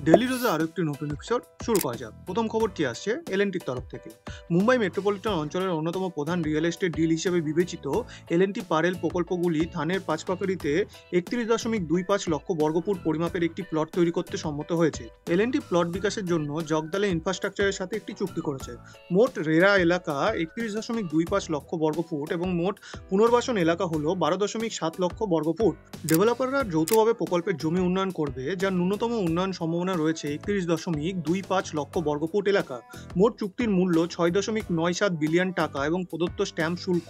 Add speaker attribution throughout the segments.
Speaker 1: Daily রোজে আরও একটি নতুন এপিসোড শুরু করা যাক। প্রথম খবরটি আসছে এলএনটির তরফ থেকে। মুম্বাই মেট্রোপলিটন অঞ্চলের অন্যতম প্রধান রিয়েল এস্টেট ডিল হিসেবে বিবেচিত এলএনটি পারেল প্রকল্পগুলি থানের পাঁচপাখাড়িতে 31.25 লক্ষ বর্গফুট পরিমাপের একটি প্লট তৈরি করতে সম্মত হয়েছে। এলএনটি প্লট বিকাশের জন্য জগদালে ইনফ্রাস্ট্রাকচারের সাথে একটি চুক্তি করেছে। মোট রেরা এলাকা 31.25 লক্ষ বর্গফুট এবং মোট পুনর্বাসন এলাকা হল 12.7 লক্ষ বর্গফুট। ডেভেলপাররা যৌথভাবে প্রকল্পের জমি উন্নয়ন করবে, যার ন্যূনতম উন্নয়ন সম্ভাবনা রয়েছে 31.25 লক্ষ বর্গফুট এলাকা। মোট চুক্তির মূল্য 6.97 বিলিয়ন টাকা এবং প্রদত্ত স্ট্যাম্প শুল্ক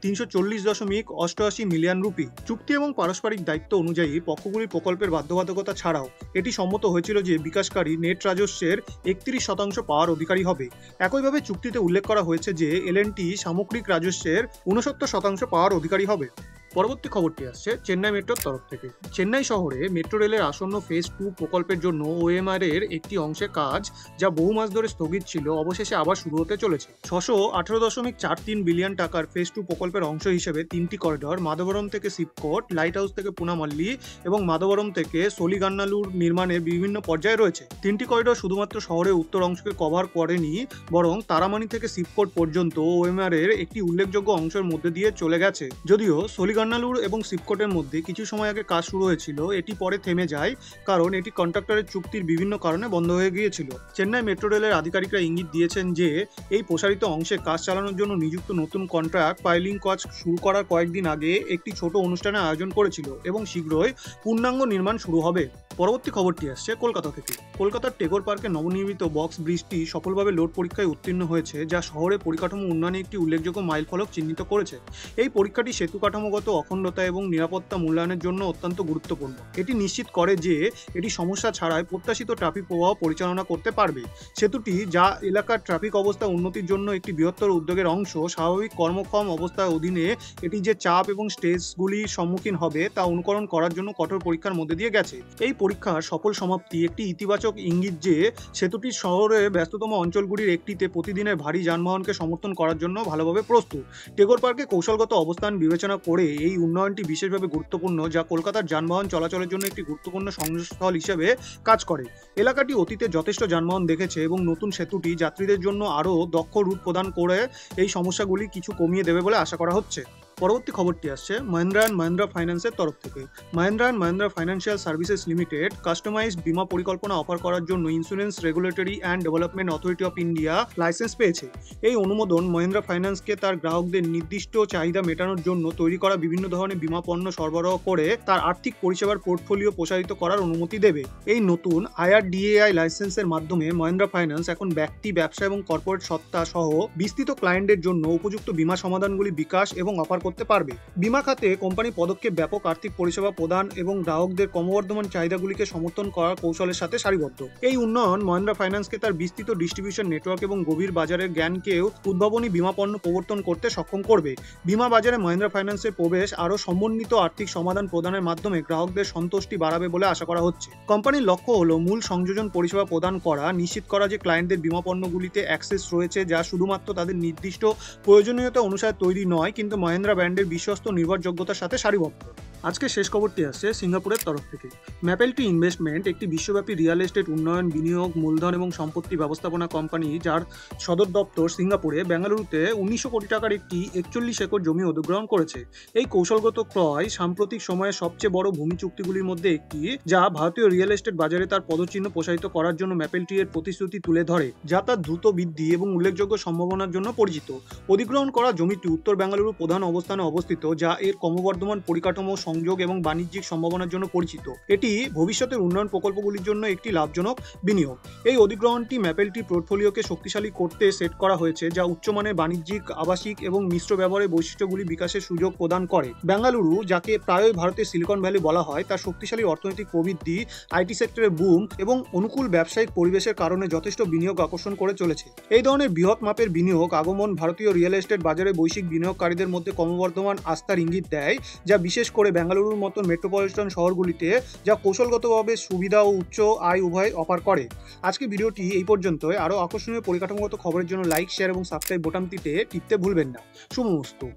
Speaker 1: 340.88 মিলিয়ন রুপি। চুক্তি এবং পারস্পরিক দায়িত্ব অনুযায়ী পক্ষগুলির প্রকল্পের বাধ্যবাধকতা ছাড়াও এটি সম্মত হয়েছিল যে বিকাশকারী নেট রাজস্বের 31% পাওয়ার অধিকারী হবে। একইভাবে চুক্তিতে উল্লেখ করা হয়েছে যে এলএনটি সামগ্রিক রাজস্বের 69% পাওয়ার অধিকারী হবে। পরবর্তী খবরটি আসছে চেন্নাই মেট্রোর তরফ থেকে। চেন্নাই শহরে মেট্রো রেলের আসন্ন ফেজ 2 প্রকল্পের জন্য ওএমআর এর একটি অংশের কাজ, যা বহু মাস ধরে স্থগিত ছিল, অবশেষে আবার শুরু হতে চলেছে। 618.43 বিলিয়ন টাকার ফেজ 2 প্রকল্পের অংশ হিসেবে 3টি করিডর মাধবরম থেকে শিবকোট, লাইট হাউস থেকে পুনামাল্লি এবং মাধবরম থেকে সলিগান্নালুর নির্মাণের বিভিন্ন পর্যায়ে রয়েছে। 3টি করিডর শুধুমাত্র শহরের উত্তর অংশকে কভার করেনি, বরং তারামানি থেকে শিবকোট পর্যন্ত ওএমআর এর একটি উল্লেখযোগ্য অংশের মধ্যে দিয়ে চলে গেছে। যদিও সলিগান্নালুর এবং শিবকোটের মধ্যে কিছু সময় আগে কাজ শুরু হয়েছিল, এটি পরে থেমে যায় কারণ এটি কন্ট্রাক্টরের চুক্তির বিভিন্ন কারণে বন্ধ হয়ে গিয়েছিল। চেন্নাই মেট্রো রেলের আধিকারিকরা ইঙ্গিত দিয়েছেন যে এই প্রসারিত অংশে কাজ চালানোর জন্য নিযুক্ত নতুন কন্ট্রাক্ট পাইলিং কাজ শুরু করার কয়েকদিন আগে একটি ছোট অনুষ্ঠানের আয়োজন করেছিল এবং শীঘ্রই পূর্ণাঙ্গ নির্মাণ শুরু হবে। পরবর্তী খবরটি আসছে কলকাতা থেকে। কলকাতার টেগোর পার্কে নবনির্মিত বক্স ব্রিজটি সফলভাবে লোড পরীক্ষায় উত্তীর্ণ হয়েছে, যা শহরের পরিকাঠামো উন্নয়নে একটি উল্লেখযোগ্য মাইলফলক চিহ্নিত করেছে। এই পরীক্ষাটি সেতু কাঠামোগত অখণ্ডতা এবং নিরাপত্তা মূল্যায়নের জন্য অত্যন্ত গুরুত্বপূর্ণ। এটি নিশ্চিত করে যে এটি সমস্যা ছাড়াই প্রত্যাশিত ট্রাফিক প্রবাহ পরিচালনা করতে পারবে। সেতুটি, যা এলাকার ট্রাফিক অবস্থা উন্নতির জন্য একটি বৃহত্তর উদ্যোগের অংশ, স্বাভাবিক কর্মক্ষম অবস্থার অধীনে এটি যে চাপ এবং স্ট্রেসগুলির সম্মুখীন হবে তা অনুকরণ করার জন্য কঠোর পরীক্ষার মধ্যে দিয়ে গেছে। এই পরীক্ষার সফল সমাপ্তি একটি ইতিবাচক ইঙ্গিত যে সেতুটি শহরের ব্যস্ততম অঞ্চলগুলির একটিতে প্রতিদিনের ভারী যানবাহনকে সমর্থন করার জন্য ভালোভাবে প্রস্তুত। টেগোর পার্কে কৌশলগত অবস্থান বিবেচনা করে এই উন্নয়নটি বিশেষভাবে গুরুত্বপূর্ণ, যা কলকাতার যানবাহন চলাচলের জন্য একটি গুরুত্বপূর্ণ সংযোগস্থল হিসেবে কাজ করে। এলাকাটি অতীতে যথেষ্ট যানবাহন দেখেছে এবং নতুন সেতুটি যাত্রীদের জন্য আরও দক্ষ রুট প্রদান করে এই সমস্যাগুলি কিছু কমিয়ে দেবে বলে আশা করা হচ্ছে। পরবর্তী খবরটি আসছে মহিন্দ্রা অ্যান্ড মহিন্দ্রা ফাইন্যান্সের তরফ থেকে। Mahindra and Mahindra financial services limited customised বীমা পরিকল্পনা অফার করার জন্য insurance regulatory and development authority of India licence পেয়েছে। এই অনুমোদন মহিন্দ্রা ফাইন্যান্সকে তার গ্রাহকদের নির্দিষ্ট চাহিদা মেটানোর জন্য তৈরি করা বিভিন্ন ধরনের বীমা পণ্য সরবরাহ করে তার আর্থিক পরিষেবার পোর্টফোলিও প্রসারিত করার অনুমতি দেবে। এই নতুন IRDAI লাইসেন্সের মাধ্যমে মহিন্দ্রা ফাইন্যান্স এখন ব্যক্তি, ব্যবসা এবং কর্পোরেট সত্তা সহ বিস্তৃত ক্লায়েন্টের জন্য উপযুক্ত বীমা সমাধানগুলি বিকাশ এবং অফার করতে পারবে। বীমা খাতে কোম্পানি পদক্ষেপ ব্যাপক আর্থিক পরিষেবা প্রদান এবং গ্রাহকদের ক্রমবর্ধমান চাহিদাগুলিকে সমর্থন করার কৌশলের সাথে সারিবদ্ধ। এই উন্নয়ন মহিন্দ্রা ফাইন্যান্সকে তার বিস্তৃত ডিস্ট্রিবিউশন নেটওয়ার্ক এবং গভীর বাজারের জ্ঞানকেও উদ্ভাবনী বীমা পণ্য প্রবর্তন করতে সক্ষম করবে। বীমা বাজারে মহিন্দ্রা ফাইন্যান্সের প্রবেশ আরও সমন্বিত আর্থিক সমাধান প্রদানের মাধ্যমে গ্রাহকদের সন্তুষ্টি বাড়াবে বলে আশা করা হচ্ছে। কোম্পানির লক্ষ্য হল মূল সংযোজন পরিষেবা প্রদান করা, নিশ্চিত করা যে ক্লায়েন্টদের বীমা পণ্যগুলিতে অ্যাক্সেস রয়েছে যা শুধুমাত্র তাদের নির্দিষ্ট প্রয়োজনীয়তা অনুসারে তৈরি নয়, কিন্তু মহিন্দ্রা ব্র্যান্ডের বিশ্বস্ত নির্ভরযোগ্যতার সাথে সারিবদ্ধ। আজকে শেষ খবরটি আসছে সিঙ্গাপুরের তরফ থেকে। ম্যাপেলটি ইনভেস্টমেন্ট একটি বিশ্বব্যাপী রিয়েল এস্টেট উন্নয়ন, বিনিয়োগ, মূলধন এবং সম্পত্তি ব্যবস্থাপনা কোম্পানি, যার সদর দপ্তর সিঙ্গাপুরে। বেঙ্গালুরুতে 1900 কোটি টাকার একটি 41 একর জমি অধিগ্রহণ করেছে। এই কৌশলগত ক্রয় সাম্প্রতিক সময়ে সবচেয়ে বড় ভূমি চুক্তিগুলির মধ্যে একটি, যা ভারতীয় রিয়েল এস্টেট বাজারে তার পদচিহ্ন প্রসারিত করার জন্য ম্যাপেলটি এর প্রতিশ্রুতি তুলে ধরে, যা তার দ্রুত বৃদ্ধি এবং উল্লেখযোগ্য সম্ভাবনার জন্য পরিচিত। অধিগ্রহণ করা জমিটি উত্তর বেঙ্গালুরু প্রধান অবস্থানে অবস্থিত, যা এর ক্রমবর্ধমান পরিকাঠামো, সংযোগ এবং বাণিজ্যিক সম্ভাবনার জন্য পরিচিত। এটি ভবিষ্যতের উন্নয়ন প্রকল্পগুলির জন্য একটি লাভজনক বিনিয়োগ। এই অধিগ্রহণটি ম্যাপেলটি পোর্টফোলিওকে শক্তিশালী করতে সেট করা হয়েছে, যা উচ্চমানের বাণিজ্যিক, আবাসিক এবং মিশ্র ব্যবহারের বৈশিষ্ট্যগুলি বিকাশের সুযোগ প্রদান করে। বেঙ্গালুরু, যাকে প্রায়ই ভারতের সিলিকন ভ্যালি বলা হয়, তার শক্তিশালী অর্থনৈতিক প্রবৃদ্ধি, আইটি সেক্টরের বুম এবং অনুকূল ব্যবসায়িক পরিবেশের কারণে যথেষ্ট বিনিয়োগ আকর্ষণ করে চলেছে। এই ধরনের বৃহৎ মাপের বিনিয়োগ আগমন ভারতীয় রিয়েল এস্টেট বাজারে বৈশ্বিক বিনিয়োগকারীদের মধ্যে ক্রমবর্ধমান আস্থার ইঙ্গিত দেয়, যা বিশেষ করে বেঙ্গালুরুর মতো মেট্রোপলিটন শহরগুলিতে, যা কৌশলগতভাবে সুবিধা ও উচ্চ আয় উভয় অফার করে। আজকে ভিডিওটি এই পর্যন্তই। আরও আকর্ষণীয় পরিকাঠামোগত খবরের জন্য লাইক, শেয়ার এবং সাবস্ক্রাইব বোতামটিতে টিপতে ভুলবেন না। শুভমস্তু।